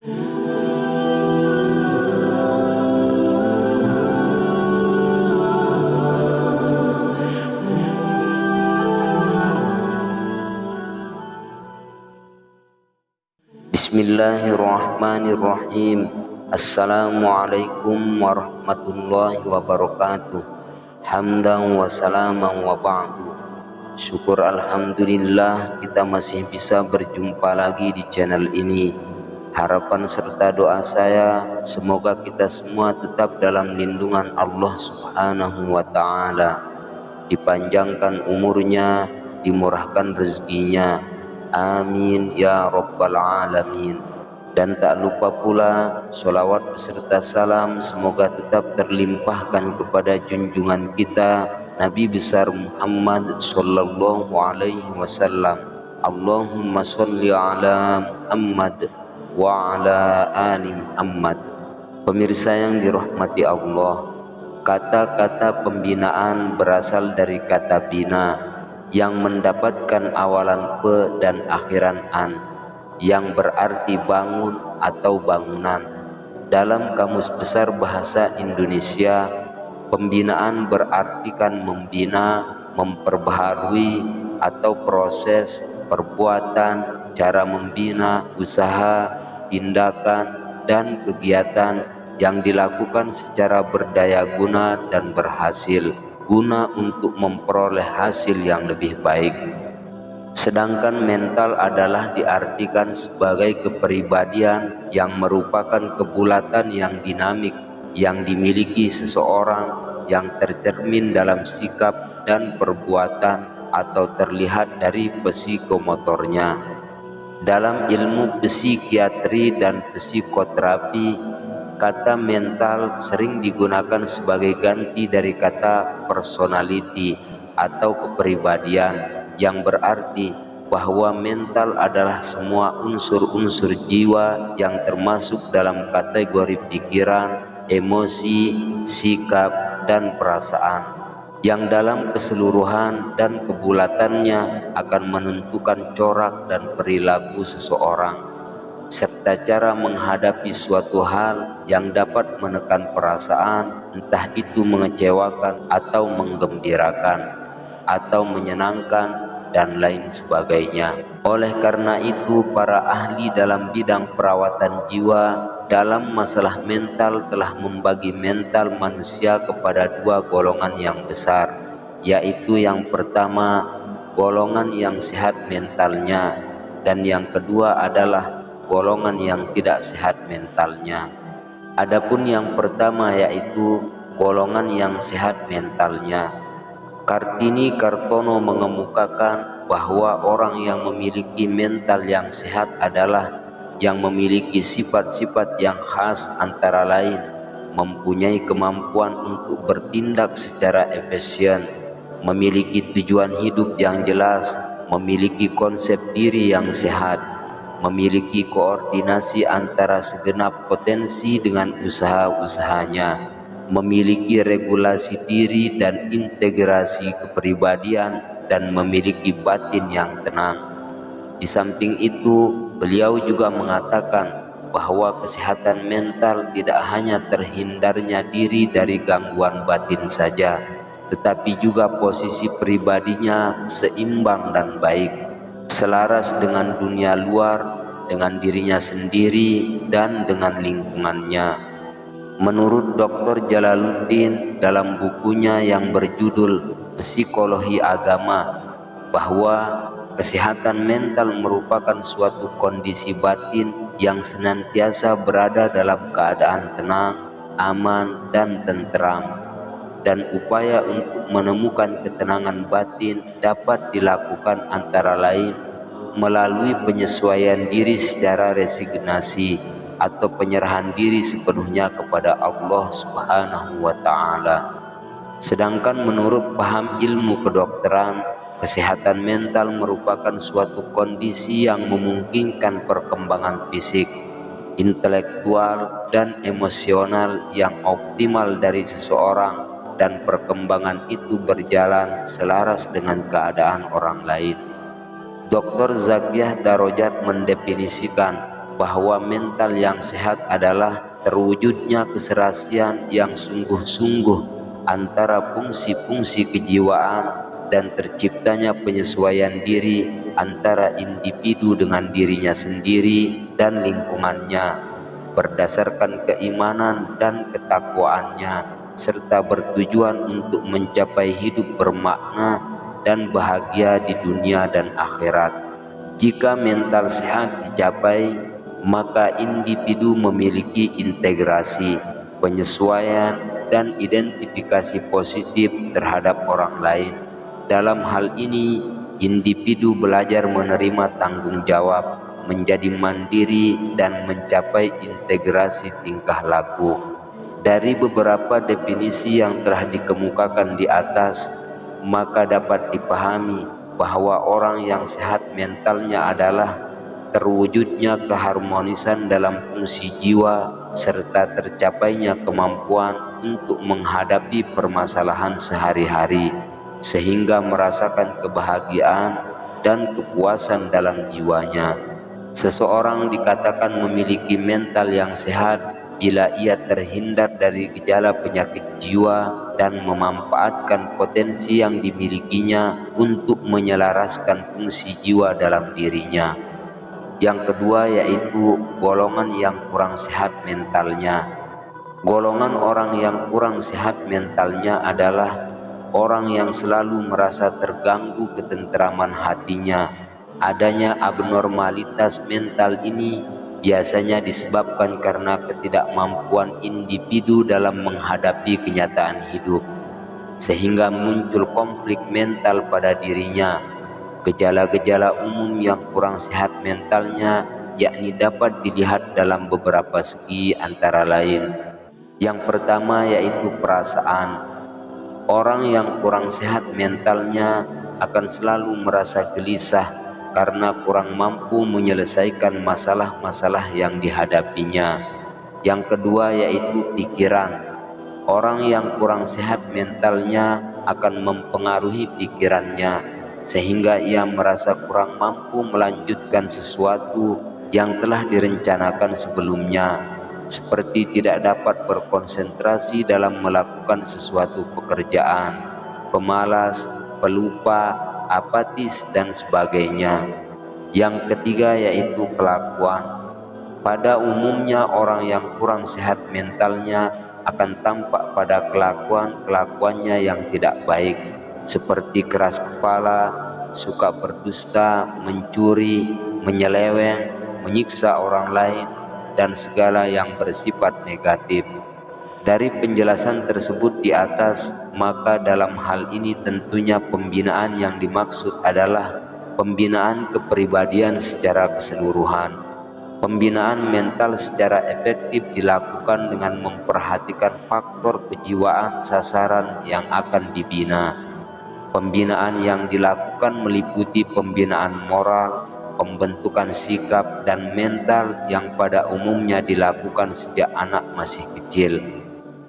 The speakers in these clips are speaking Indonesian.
Bismillahirrahmanirrahim. Assalamualaikum warahmatullahi wabarakatuh. Hamdan wa salaman wa ba'du. Syukur alhamdulillah kita masih bisa berjumpa lagi di channel ini. Harapan serta doa saya semoga kita semua tetap dalam lindungan Allah Subhanahu wa ta'ala, dipanjangkan umurnya, dimurahkan rezekinya, amin ya rabbal alamin. Dan tak lupa pula sholawat beserta salam semoga tetap terlimpahkan kepada junjungan kita Nabi besar Muhammad sallallahu alaihi wasallam. Allahumma sholli ala Muhammad wa ala ali Muhammad. Pemirsa yang dirahmati Allah, kata-kata pembinaan berasal dari kata bina yang mendapatkan awalan pe dan akhiran an, yang berarti bangun atau bangunan. Dalam Kamus Besar Bahasa Indonesia, pembinaan berartikan membina, memperbaharui, atau proses, perbuatan, cara membina, usaha, tindakan, dan kegiatan yang dilakukan secara berdaya guna dan berhasil, guna untuk memperoleh hasil yang lebih baik. Sedangkan mental adalah diartikan sebagai kepribadian yang merupakan kebulatan yang dinamik yang dimiliki seseorang, yang tercermin dalam sikap dan perbuatan atau terlihat dari psikomotornya. Dalam ilmu psikiatri dan psikoterapi, kata mental sering digunakan sebagai ganti dari kata personality atau kepribadian, yang berarti bahwa mental adalah semua unsur-unsur jiwa yang termasuk dalam kategori pikiran, emosi, sikap, dan perasaan, yang dalam keseluruhan dan kebulatannya akan menentukan corak dan perilaku seseorang, serta cara menghadapi suatu hal yang dapat menekan perasaan, entah itu mengecewakan atau menggembirakan, atau menyenangkan, dan lain sebagainya. Oleh karena itu, para ahli dalam bidang perawatan jiwa dalam masalah mental telah membagi mental manusia kepada dua golongan yang besar, yaitu yang pertama, golongan yang sehat mentalnya, dan yang kedua adalah golongan yang tidak sehat mentalnya. Adapun yang pertama yaitu golongan yang sehat mentalnya, Kartini Kartono mengemukakan bahwa orang yang memiliki mental yang sehat adalah yang memiliki sifat-sifat yang khas, antara lain mempunyai kemampuan untuk bertindak secara efisien, memiliki tujuan hidup yang jelas, memiliki konsep diri yang sehat, memiliki koordinasi antara segenap potensi dengan usaha-usahanya, memiliki regulasi diri dan integrasi kepribadian, dan memiliki batin yang tenang. Di samping itu, beliau juga mengatakan bahwa kesehatan mental tidak hanya terhindarnya diri dari gangguan batin saja, tetapi juga posisi pribadinya seimbang dan baik, selaras dengan dunia luar, dengan dirinya sendiri, dan dengan lingkungannya. Menurut Dr. Jalaluddin dalam bukunya yang berjudul Psikologi Agama, bahwa kesehatan mental merupakan suatu kondisi batin yang senantiasa berada dalam keadaan tenang, aman, dan tentram, dan upaya untuk menemukan ketenangan batin dapat dilakukan antara lain melalui penyesuaian diri secara resignasi atau penyerahan diri sepenuhnya kepada Allah Subhanahu wa ta'ala. Sedangkan menurut paham ilmu kedokteran, kesehatan mental merupakan suatu kondisi yang memungkinkan perkembangan fisik, intelektual, dan emosional yang optimal dari seseorang, dan perkembangan itu berjalan selaras dengan keadaan orang lain. Dr. Zakiah Darajat mendefinisikan bahwa mental yang sehat adalah terwujudnya keserasian yang sungguh-sungguh antara fungsi-fungsi kejiwaan dan terciptanya penyesuaian diri antara individu dengan dirinya sendiri dan lingkungannya berdasarkan keimanan dan ketakwaannya, serta bertujuan untuk mencapai hidup bermakna dan bahagia di dunia dan akhirat. Jika mental sehat dicapai, maka individu memiliki integrasi, penyesuaian, dan identifikasi positif terhadap orang lain. Dalam hal ini, individu belajar menerima tanggung jawab, menjadi mandiri, dan mencapai integrasi tingkah laku. Dari beberapa definisi yang telah dikemukakan di atas, maka dapat dipahami bahwa orang yang sehat mentalnya adalah terwujudnya keharmonisan dalam fungsi jiwa serta tercapainya kemampuan untuk menghadapi permasalahan sehari-hari sehingga merasakan kebahagiaan dan kepuasan dalam jiwanya. Seseorang dikatakan memiliki mental yang sehat bila ia terhindar dari gejala penyakit jiwa dan memanfaatkan potensi yang dimilikinya untuk menyelaraskan fungsi jiwa dalam dirinya. Yang kedua yaitu golongan yang kurang sehat mentalnya. Golongan orang yang kurang sehat mentalnya adalah orang yang selalu merasa terganggu ketentraman hatinya. Adanya abnormalitas mental ini biasanya disebabkan karena ketidakmampuan individu dalam menghadapi kenyataan hidup, sehingga muncul konflik mental pada dirinya. Gejala-gejala umum yang kurang sehat mentalnya yakni dapat dilihat dalam beberapa segi antara lain. Yang pertama yaitu perasaan. Orang yang kurang sehat mentalnya akan selalu merasa gelisah karena kurang mampu menyelesaikan masalah-masalah yang dihadapinya. Yang kedua yaitu pikiran. Orang yang kurang sehat mentalnya akan mempengaruhi pikirannya, sehingga ia merasa kurang mampu melanjutkan sesuatu yang telah direncanakan sebelumnya, seperti tidak dapat berkonsentrasi dalam melakukan sesuatu pekerjaan, pemalas, pelupa, apatis, dan sebagainya. Yang ketiga yaitu kelakuan. Pada umumnya orang yang kurang sehat mentalnya akan tampak pada kelakuannya yang tidak baik, seperti keras kepala, suka berdusta, mencuri, menyeleweng, menyiksa orang lain, dan segala yang bersifat negatif. Dari penjelasan tersebut di atas, maka dalam hal ini tentunya pembinaan yang dimaksud adalah pembinaan kepribadian secara keseluruhan. Pembinaan mental secara efektif dilakukan dengan memperhatikan faktor kejiwaan sasaran yang akan dibina. Pembinaan yang dilakukan meliputi pembinaan moral, pembentukan sikap, dan mental yang pada umumnya dilakukan sejak anak masih kecil.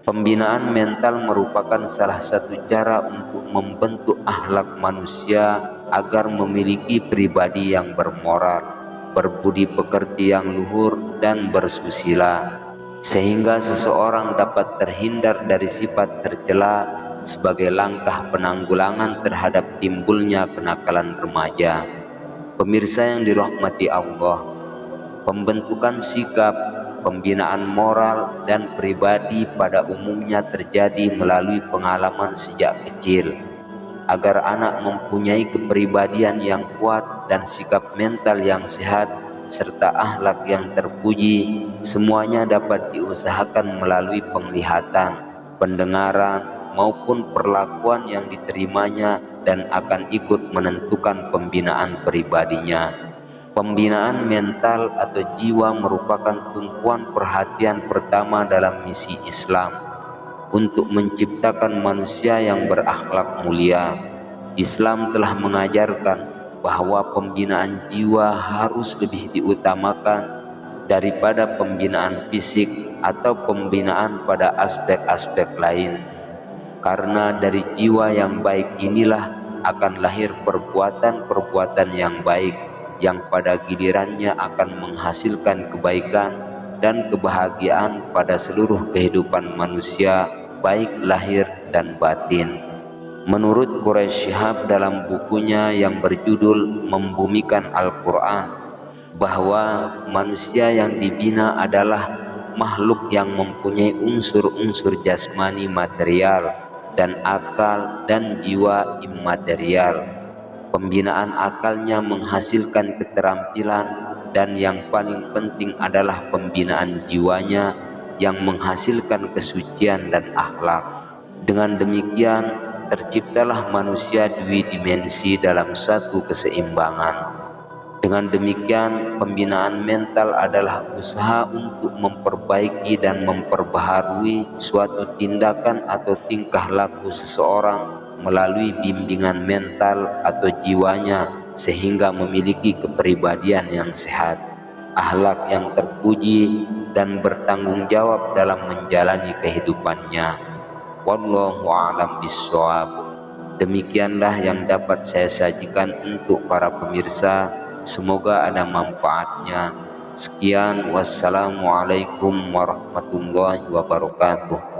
Pembinaan mental merupakan salah satu cara untuk membentuk akhlak manusia agar memiliki pribadi yang bermoral, berbudi pekerti yang luhur, dan bersusila, sehingga seseorang dapat terhindar dari sifat tercela sebagai langkah penanggulangan terhadap timbulnya kenakalan remaja. Pemirsa yang dirahmati Allah, pembentukan sikap, pembinaan moral, dan pribadi pada umumnya terjadi melalui pengalaman sejak kecil. Agar anak mempunyai kepribadian yang kuat dan sikap mental yang sehat serta akhlak yang terpuji, semuanya dapat diusahakan melalui penglihatan, pendengaran, maupun perlakuan yang diterimanya dan akan ikut menentukan pembinaan pribadinya. Pembinaan mental atau jiwa merupakan tumpuan perhatian pertama dalam misi Islam untuk menciptakan manusia yang berakhlak mulia. Islam telah mengajarkan bahwa pembinaan jiwa harus lebih diutamakan daripada pembinaan fisik atau pembinaan pada aspek-aspek lain. Karena dari jiwa yang baik inilah akan lahir perbuatan-perbuatan yang baik, yang pada gilirannya akan menghasilkan kebaikan dan kebahagiaan pada seluruh kehidupan manusia, baik lahir dan batin. Menurut Quraisy Shihab dalam bukunya yang berjudul Membumikan Al-Quran, bahwa manusia yang dibina adalah makhluk yang mempunyai unsur-unsur jasmani material dan akal dan jiwa immaterial. Pembinaan akalnya menghasilkan keterampilan, dan yang paling penting adalah pembinaan jiwanya yang menghasilkan kesucian dan akhlak. Dengan demikian terciptalah manusia dua dimensi dalam satu keseimbangan. Dengan demikian, pembinaan mental adalah usaha untuk memperbaiki dan memperbaharui suatu tindakan atau tingkah laku seseorang melalui bimbingan mental atau jiwanya, sehingga memiliki kepribadian yang sehat, akhlak yang terpuji, dan bertanggung jawab dalam menjalani kehidupannya. Wallahu a'lam bishawab. Demikianlah yang dapat saya sajikan untuk para pemirsa. Semoga ada manfaatnya. Sekian, wassalamualaikum warahmatullahi wabarakatuh.